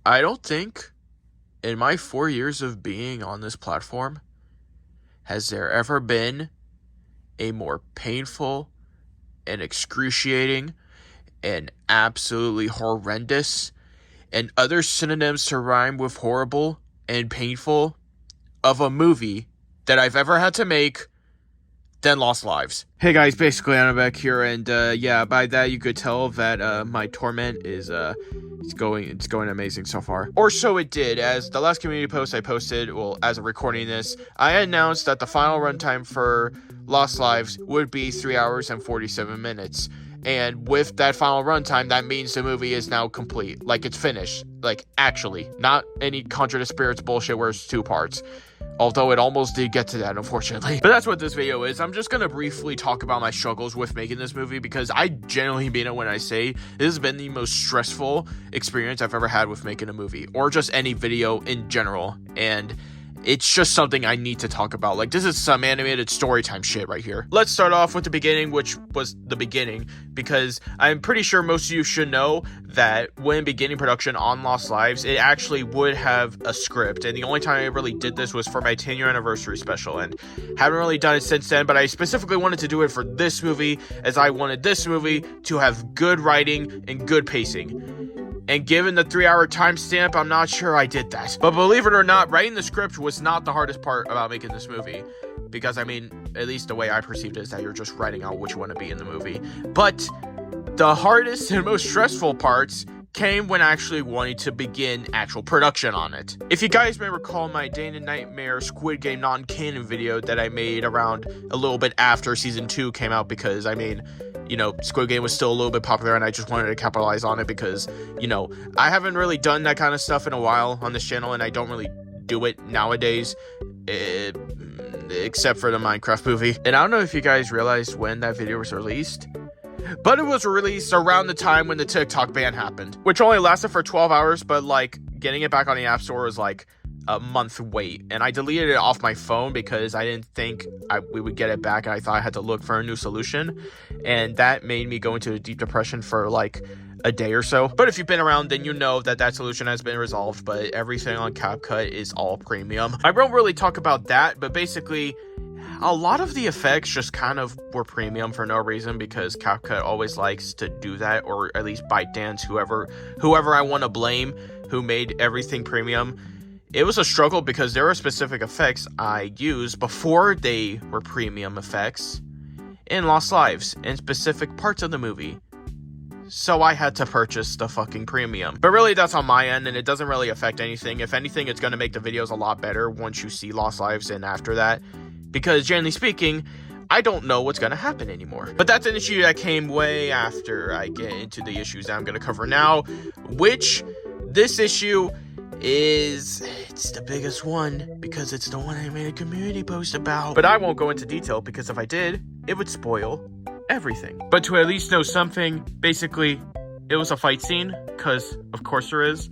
I don't think in my 4 years of being on this platform has there ever been a more painful and excruciating and absolutely horrendous and other synonyms to rhyme with horrible and painful of a movie that I've ever had to make than Lost Lives. Hey guys, basically I'm back here, and yeah, by that you could tell that my torment is it's going amazing so far. Or so it did, as the last community post I posted, well, as of recording this, I announced that the final runtime for Lost Lives would be 3 hours and 47 minutes. And with that final runtime, that means the movie is now complete. Like, it's finished. Like, actually. Not any Conjure the Spirits bullshit where it's 2 parts. Although it almost did get to that, unfortunately. But that's what this video is. I'm just gonna briefly talk about my struggles with making this movie, because I genuinely mean it when I say this has been the most stressful experience I've ever had with making a movie, or just any video in general. And it's just something I need to talk about. Like, this is some animated story time shit right here. Let's start off with the beginning, which was the beginning, because I'm pretty sure most of you should know that when beginning production on Lost Lives, it actually would have a script, and the only time I really did this was for my 10-year anniversary special, and haven't really done it since then. But I specifically wanted to do it for this movie, as I wanted this movie to have good writing and good pacing. And given the 3-hour timestamp, I'm not sure I did that. But believe it or not, writing the script was not the hardest part about making this movie. Because, I mean, at least the way I perceived it is that you're just writing out what you want to be in the movie. But the hardest and most stressful parts came when actually wanting to begin actual production on it. If you guys may recall my Day and Nightmare Squid Game non-canon video that I made around a little bit after Season 2 came out, because, I mean, you know, Squid Game was still a little bit popular, and I just wanted to capitalize on it because, you know, I haven't really done that kind of stuff in a while on this channel, and I don't really do it nowadays, except for the Minecraft movie. And I don't know if you guys realized when that video was released, but it was released around the time when the TikTok ban happened, which only lasted for 12 hours, but, like, getting it back on the App Store was, like, a month wait, and I deleted it off my phone because I didn't think we would get it back, and I thought I had to look for a new solution, and that made me go into a deep depression for like a day or so. But if you've been around, then you know that that solution has been resolved, but everything on CapCut is all premium. I won't really talk about that, but basically a lot of the effects just kind of were premium for no reason, because CapCut always likes to do that, or at least ByteDance, whoever I want to blame, who made everything premium. It was a struggle because there were specific effects I used before they were premium effects in Lost Lives in specific parts of the movie. So I had to purchase the fucking premium. But really, that's on my end, and it doesn't really affect anything. If anything, it's going to make the videos a lot better once you see Lost Lives and after that. Because generally speaking, I don't know what's going to happen anymore. But that's an issue that came way after I get into the issues that I'm going to cover now, which this issue it's the biggest one, because it's the one I made a community post about. But I won't go into detail, because if I did, it would spoil everything. But to at least know something, basically, it was a fight scene, because of course there is.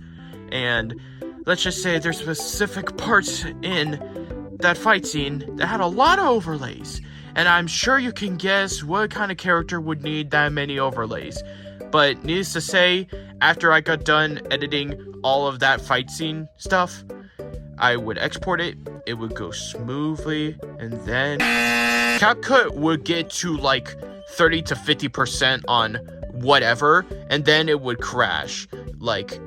And let's just say there's specific parts in that fight scene that had a lot of overlays. And I'm sure you can guess what kind of character would need that many overlays. But needless to say, after I got done editing all of that fight scene stuff, I would export it, it would go smoothly, and then CapCut would get to like 30 to 50% on whatever, and then it would crash. Like,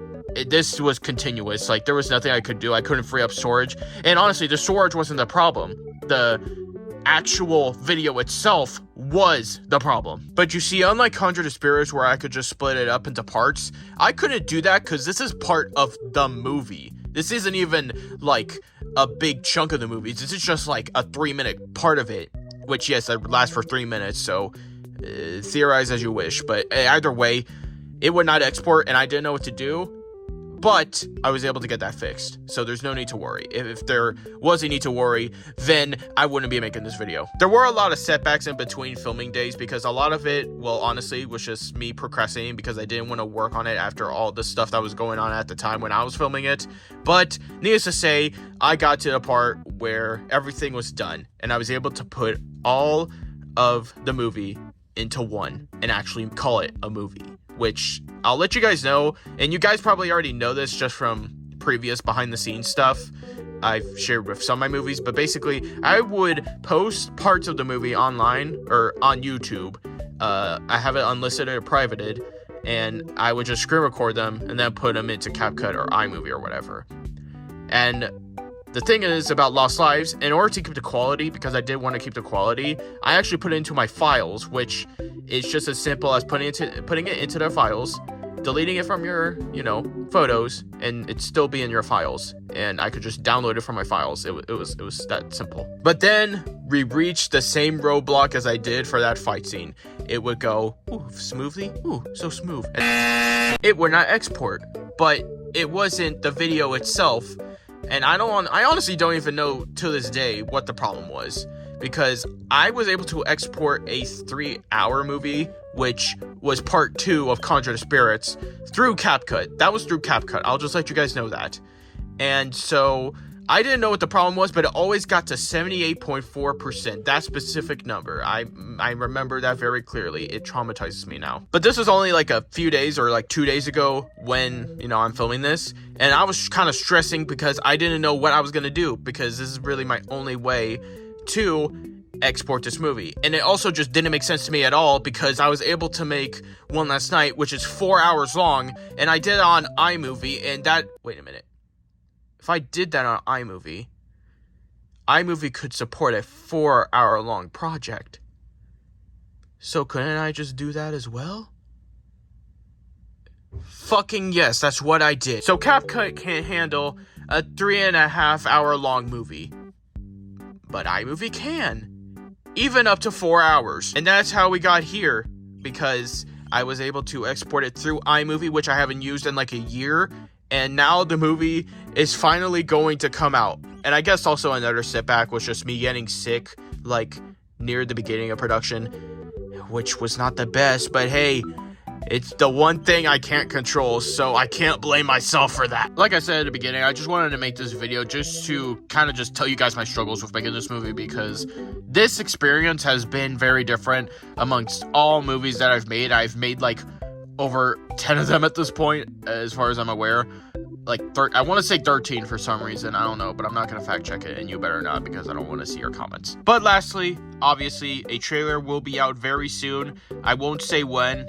this was continuous. Like, there was nothing I could do. I couldn't free up storage, and honestly, the storage wasn't the problem. The actual video itself was the problem. But you see, unlike Conjure the Spirits, where I could just split it up into parts, I couldn't do that because this is part of the movie. This isn't even like a big chunk of the movie. This is just like a 3-minute part of it, which, yes, it lasts for 3 minutes, so theorize as you wish. But either way, it would not export, and I didn't know what to do. But I was able to get that fixed, so there's no need to worry. If there was a need to worry, then I wouldn't be making this video. There were a lot of setbacks in between filming days, because a lot of it, well, honestly, was just me procrastinating because I didn't want to work on it after all the stuff that was going on at the time when I was filming it. But needless to say, I got to the part where everything was done, and I was able to put all of the movie into one and actually call it a movie, which I'll let you guys know, and you guys probably already know this just from previous behind the scenes stuff I've shared with some of my movies, but basically I would post parts of the movie online or on YouTube. I have it unlisted or privated, and I would just screen record them and then put them into CapCut or iMovie or whatever. And the thing is about Lost Lives, in order to keep the quality, because I did want to keep the quality, I actually put it into my files, which is just as simple as putting it into their files, deleting it from your, photos, and it'd still be in your files, and I could just download it from my files. It was that simple. But then we reached the same roadblock as I did for that fight scene. It would go, ooh, smoothly, ooh, so smooth. And it would not export, but it wasn't the video itself, and I honestly don't even know to this day what the problem was, because I was able to export a 3-hour movie, which was part 2 of Conjure the Spirits, through CapCut. That was through CapCut. I'll just let you guys know that. And so I didn't know what the problem was, but it always got to 78.4%. That specific number. I remember that very clearly. It traumatizes me now. But this was only like a few days or like 2 days ago when, I'm filming this. And I was kind of stressing because I didn't know what I was going to do, because this is really my only way to export this movie. And it also just didn't make sense to me at all, because I was able to make one last night, which is 4 hours long, and I did it on iMovie, and wait a minute. If I did that on iMovie could support a 4-hour long project. So couldn't I just do that as well? Fucking yes, that's what I did. So CapCut can't handle a 3.5 hour long movie, but iMovie can, even up to 4 hours. And that's how we got here, because I was able to export it through iMovie, which I haven't used in like a year, and now the movie is finally going to come out. And I guess also another setback was just me getting sick, like, near the beginning of production, which was not the best, but hey, it's the one thing I can't control, so I can't blame myself for that. Like I said at the beginning, I just wanted to make this video just to kind of just tell you guys my struggles with making this movie, because this experience has been very different amongst all movies that I've made. I've made like over 10 of them at this point, as far as I'm aware. Like, I want to say 13 for some reason, I don't know, but I'm not going to fact check it, and you better not, because I don't want to see your comments. But lastly, obviously, a trailer will be out very soon. I won't say when.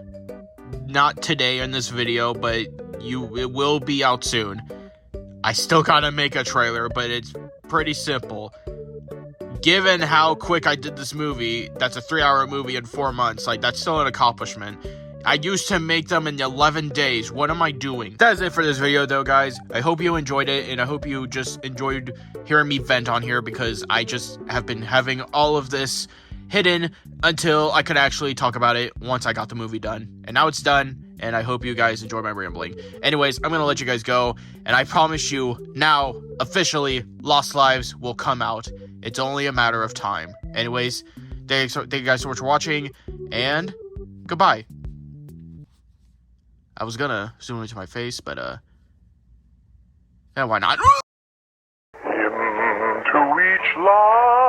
Not today in this video, but it will be out soon. I still gotta make a trailer, but it's pretty simple. Given how quick I did this movie, that's a 3-hour movie in 4 months, like, that's still an accomplishment. I used to make them in 11 days. What am I doing? That is it for this video, though, guys. I hope you enjoyed it, and I hope you just enjoyed hearing me vent on here, because I just have been having all of this hidden until I could actually talk about it once I got the movie done. And now it's done, and I hope you guys enjoy my rambling. Anyways, I'm gonna let you guys go, and I promise you, now, officially, Lost Lives will come out. It's only a matter of time. Anyways, thank you guys so much for watching, and goodbye. I was gonna zoom into my face, but, yeah, why not? Into each line